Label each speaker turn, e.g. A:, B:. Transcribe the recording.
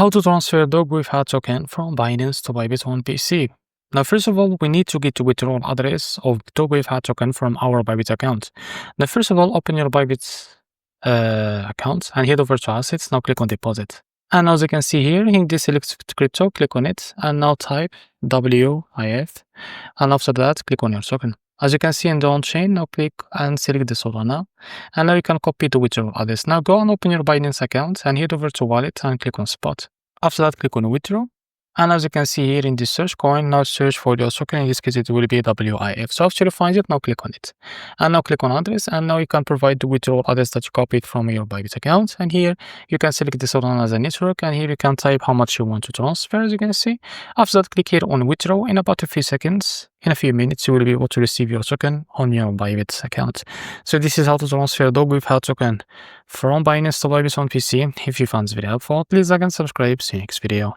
A: How to transfer Dogwifhat token from Binance to Bybit on PC. Now, first of all, we need to get the withdrawal address of Dogwifhat token from our Bybit account. Now, first of all, open your Bybit account and head over to assets. Now click on deposit. And as you can see here, in this select crypto, click on it and now type WIF. And after that, click on your token. As you can see in the on-chain, now click and select the Solana. And now you can copy the withdrawal address. Now go and open your Binance account and head over to wallet and click on spot. After that, click on withdraw. And as you can see here in the search coin, now search for your token. In this case, it will be WIF. So after you find it, now click on it. And now click on address. And now you can provide the withdrawal address that you copied from your Bybit account. And here you can select the Solana as a network. And here you can type how much you want to transfer, as you can see. After that, click here on withdraw. In about a few seconds, in a few minutes, you will be able to receive your token on your Bybit account. So this is how to transfer Dogwifhat token from Binance to Bybit on PC. If you found this video helpful, please like and subscribe. See you next video.